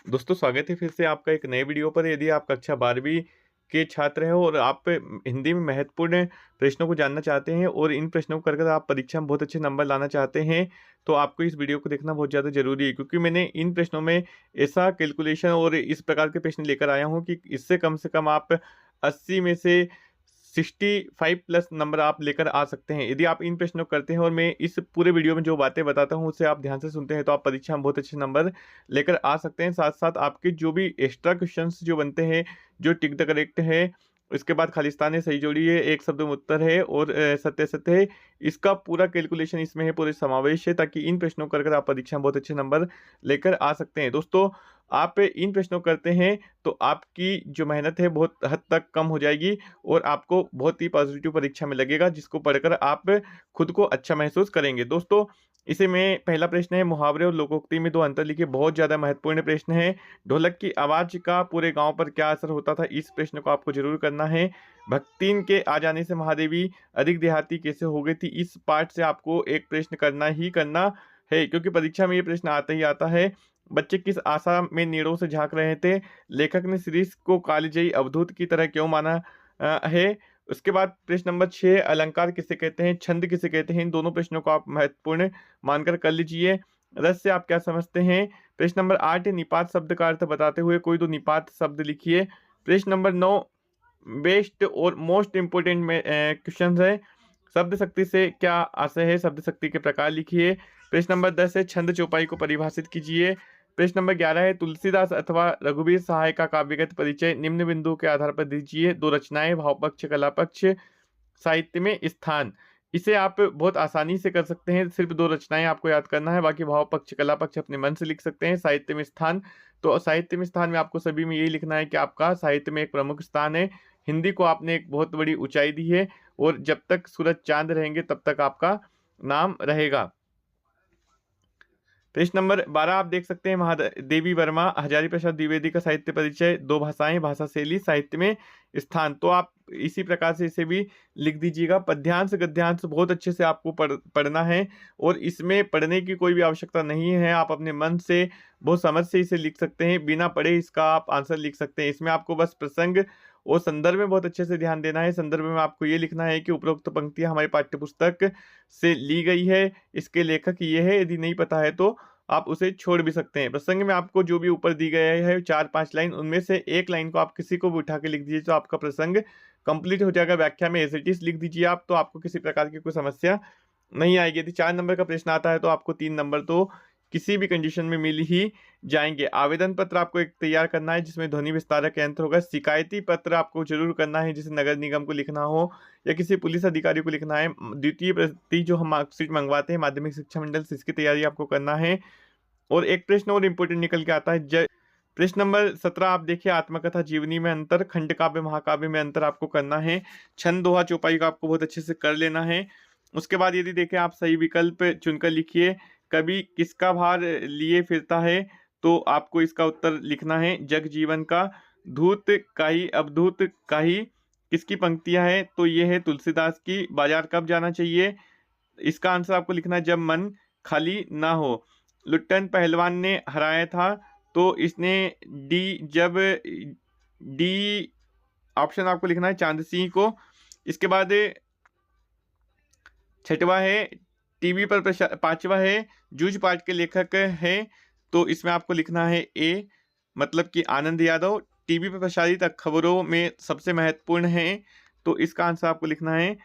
दोस्तों स्वागत है फिर से आपका एक नए वीडियो पर। यदि आप कक्षा 12वीं के छात्र हैं और आप हिंदी में महत्वपूर्ण प्रश्नों को जानना चाहते हैं और इन प्रश्नों को कर आप परीक्षा में बहुत अच्छे नंबर लाना चाहते हैं, तो आपको इस वीडियो को देखना बहुत ज़्यादा ज़रूरी है, क्योंकि मैंने इन प्रश्नों में ऐसा कैलकुलेशन और इस प्रकार के प्रश्न लेकर आया हूँ कि इससे कम से कम आप 80 में से 65 प्लस नंबर आप लेकर आ सकते हैं। यदि आप इन प्रश्नों को करते हैं और मैं इस पूरे वीडियो में जो बातें बताता हूँ उसे आप ध्यान से सुनते हैं, तो आप परीक्षा में बहुत अच्छे नंबर लेकर आ सकते हैं। साथ साथ आपके जो भी एक्स्ट्रा क्वेश्चंस जो बनते हैं, जो टिक द करेक्ट है, उसके बाद खालिस्तान है, सही जोड़ी है, एक शब्द में उत्तर है और सत्य सत्य है, इसका पूरा कैलकुलेशन इसमें है, पूरे समावेश है, ताकि इन प्रश्नों को कर आप परीक्षा में बहुत अच्छे नंबर लेकर आ सकते हैं। दोस्तों आप इन प्रश्नों को करते हैं तो आपकी जो मेहनत है बहुत हद तक कम हो जाएगी और आपको बहुत ही पॉजिटिव परीक्षा में लगेगा, जिसको पढ़कर आप खुद को अच्छा महसूस करेंगे। दोस्तों इसे में पहला प्रश्न है, मुहावरे और लोकोक्ति में दो अंतर लिखिए। बहुत ज़्यादा महत्वपूर्ण प्रश्न है। ढोलक की आवाज़ का पूरे गांव पर क्या असर होता था, इस प्रश्न को आपको जरूर करना है। भक्तिन के आ जाने से महादेवी अधिक देहाती कैसे हो गई थी, इस पार्ट से आपको एक प्रश्न करना ही करना है, क्योंकि परीक्षा में ये प्रश्न आता ही आता है। बच्चे किस आशा में नीड़ों से झांक रहे थे, लेखक ने शिरीष को कालजयी अवधूत की तरह क्यों माना है। उसके बाद प्रश्न नंबर 6, अलंकार किसे कहते हैं, छंद किसे कहते हैं, इन दोनों प्रश्नों को आप महत्वपूर्ण मानकर कर लीजिए। रस से आप क्या समझते हैं। प्रश्न नंबर 8, निपात शब्द का अर्थ बताते हुए कोई दो निपात शब्द लिखिए। प्रश्न नंबर 9, बेस्ट और मोस्ट इंपोर्टेंट में क्वेश्चन है, शब्द शक्ति से क्या आशय है, शब्द शक्ति के प्रकार लिखिए। प्रश्न नंबर 10 है, छंद चौपाई को परिभाषित कीजिए। प्रश्न नंबर 11 है, तुलसीदास अथवा रघुवीर सहाय का काव्यगत परिचय निम्न बिंदु के आधार पर दीजिए। दो रचनाएं, भाव पक्ष, कला पक्ष, साहित्य में स्थान। इसे आप बहुत आसानी से कर सकते हैं, सिर्फ दो रचनाएं आपको याद करना है, बाकी भाव पक्ष, कला पक्ष अपने मन से लिख सकते हैं। साहित्य में स्थान, तो साहित्य में स्थान में आपको सभी में यही लिखना है कि आपका साहित्य में एक प्रमुख स्थान है। हिंदी को आपने एक बहुत बड़ी ऊंचाई दी है और जब तक सूरज चांद रहेंगे तब तक आपका नाम रहेगा। प्रश्न नंबर 12 आप देख सकते हैं, महादेवी वर्मा हजारी प्रसाद द्विवेदी का साहित्य परिचय, दो भाषाएं, भाषा शैली, साहित्य में स्थान। तो आप इसी प्रकार से इसे भी लिख दीजिएगा। पद्यांश गद्यांश बहुत अच्छे से आपको पढ़ना है और इसमें पढ़ने की कोई भी आवश्यकता नहीं है, आप अपने मन से बहुत समझ से इसे लिख सकते हैं, बिना पढ़े इसका आप आंसर लिख सकते हैं। इसमें आपको बस प्रसंग और संदर्भ में बहुत अच्छे से ध्यान देना है। संदर्भ में आपको ये लिखना है कि उपरोक्त पंक्तियां हमारी पाठ्यपुस्तक से ली गई है, इसके लेखक ये है। यदि नहीं पता है तो आप उसे छोड़ भी सकते हैं। प्रसंग में आपको जो भी ऊपर दी गया है 4-5 लाइन, उनमें से एक लाइन को आप किसी को भी उठा के लिख दीजिए तो आपका प्रसंग कंप्लीट हो जाएगा। व्याख्या में एज इट इज लिख दीजिए आप, तो आपको किसी प्रकार की कोई समस्या नहीं आएगी। यदि 4 नंबर का प्रश्न आता है तो आपको 3 नंबर तो किसी भी कंडीशन में मिल ही जाएंगे। आवेदन पत्र आपको एक तैयार करना है जिसमें ध्वनि विस्तारक यंत्र होगा। शिकायती पत्र आपको जरूर करना है, जिसे नगर निगम को लिखना हो या किसी पुलिस अधिकारी को लिखना है। द्वितीय प्रति जो हम मार्कशीट मंगवाते हैं माध्यमिक शिक्षा मंडल से, इसकी तैयारी आपको करना है। और एक प्रश्न और इम्पोर्टेंट निकल के आता है, प्रश्न नंबर 17 आप देखिए, आत्मकथा जीवनी में अंतर, खंड काव्य महाकाव्य में अंतर आपको करना है। छंद दोहा चौपाई का आपको बहुत अच्छे से कर लेना है। उसके बाद यदि देखें, आप सही विकल्प चुनकर लिखिए। कभी किसका भार लिए फिरता है, तो आपको इसका उत्तर लिखना है जग जीवन का। धूत काही अवधूत काही किसकी पंक्तियां हैं, तो ये है तुलसीदास की। बाजार कब जाना चाहिए, इसका आंसर आपको लिखना है जब मन खाली ना हो। लुट्टन पहलवान ने हराया था, तो इसने डी जब डी ऑप्शन आपको लिखना है चांद सिंह को। इसके बाद छठवा है टीवी पर पांचवा है जूझ पाठ के लेखक है, तो इसमें आपको लिखना है ए, मतलब कि आनंद यादव। टीवी पर प्रसारित खबरों में सबसे महत्वपूर्ण है, तो इसका आंसर आपको लिखना है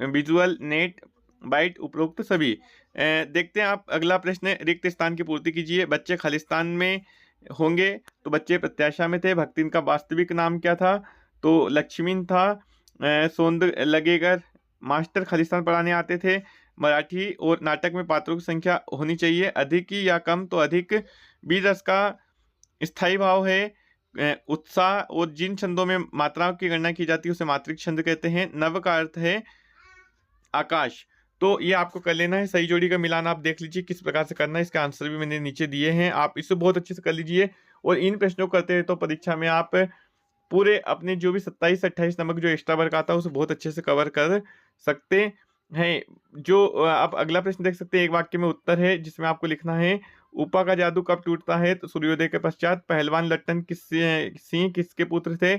विजुअल नेट बाइट उपरोक्त सभी। देखते हैं आप अगला प्रश्न, रिक्त स्थान की पूर्ति कीजिए। बच्चे खालिस्तान में होंगे, तो बच्चे प्रत्याशा में थे। भक्तिन का वास्तविक नाम क्या था, तो लक्ष्मीन था। सौंद लगेगर मास्टर खालिस्तान पढ़ाने आते थे। मराठी और नाटक में पात्रों की संख्या होनी चाहिए अधिक या कम, तो अधिक। बीज रस का स्थायी भाव है उत्साह, और जिन छंदों में मात्राओं की गणना की जाती है उसे मात्रिक छंद कहते हैं। नव का अर्थ है आकाश, तो ये आपको कर लेना है। सही जोड़ी का मिलान आप देख लीजिए किस प्रकार से करना है, इसके आंसर भी मैंने नीचे दिए हैं, आप इसे बहुत अच्छे से कर लीजिए। और इन प्रश्नों को करते हैं तो परीक्षा में आप पूरे अपने जो भी 27-28 नंबर जो एक्स्ट्रा वर्क आता है उसे बहुत अच्छे से कवर कर सकते हैं। जो आप अगला प्रश्न देख सकते हैं, एक वाक्य में उत्तर है जिसमें आपको लिखना है ऊपा का जादू कब टूटता है? तो सूर्योदय के पश्चात। पहलवान लट्टन सिंह किसके पुत्र थे?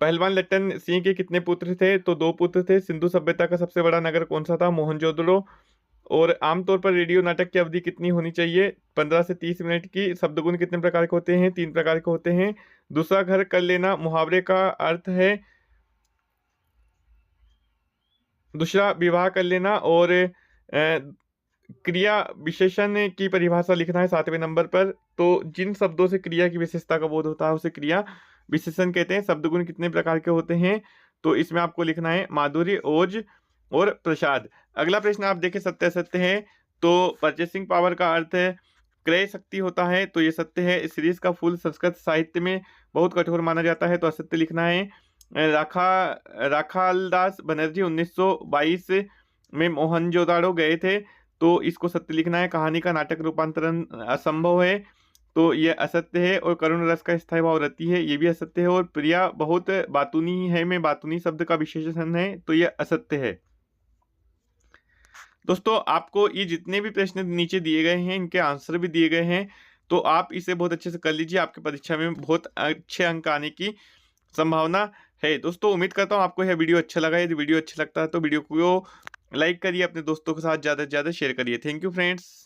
पहलवान लट्टन सिंह के कितने पुत्र थे? तो 2 पुत्र थे। सिंधु सभ्यता का सबसे बड़ा नगर कौन सा था? मोहनजोदड़ो। और आमतौर पर रेडियो नाटक की अवधि कितनी होनी चाहिए? 15 से 30 मिनट की। शब्दगुण कितने प्रकार के होते हैं? 3 प्रकार के होते हैं। दूसरा घर कर लेना मुहावरे का अर्थ है, दूसरा विवाह कर लेना, और क्रिया विशेषण की परिभाषा लिखना है 7वें नंबर पर। तो जिन शब्दों से क्रिया की विशेषता का बोध होता है उसे क्रिया विशेषण कहते हैं। शब्दगुण कितने प्रकार के होते हैं? तो इसमें आपको लिखना है माधुर्य, ओज और प्रसाद। अगला प्रश्न आप देखें, सत्य असत्य है। तो परचेसिंग पावर का अर्थ है क्रय शक्ति होता है, तो ये सत्य है। शिरीष का फूल संस्कृत साहित्य में बहुत कठोर माना जाता है, तो असत्य लिखना है। राखालदास बनर्जी 1922 में मोहनजोदाड़ो गए थे, तो इसको सत्य लिखना है। कहानी का नाटक रूपांतरण असंभव है, तो ये असत्य है। और करुण रस का स्थायी भाव रति है, ये भी असत्य है। और प्रिया बहुत बातूनी है में बातूनी शब्द का विशेषण है, तो ये असत्य है। दोस्तों आपको ये जितने भी प्रश्न नीचे दिए गए हैं इनके आंसर भी दिए गए हैं, तो आप इसे बहुत अच्छे से कर लीजिए। आपकी परीक्षा में बहुत अच्छे अंक आने की संभावना है। दोस्तों उम्मीद करता हूँ आपको यह वीडियो अच्छा लगा। यदि वीडियो अच्छा लगता है तो वीडियो को लाइक करिए, अपने दोस्तों के साथ ज़्यादा से ज़्यादा शेयर करिए। Thank you friends.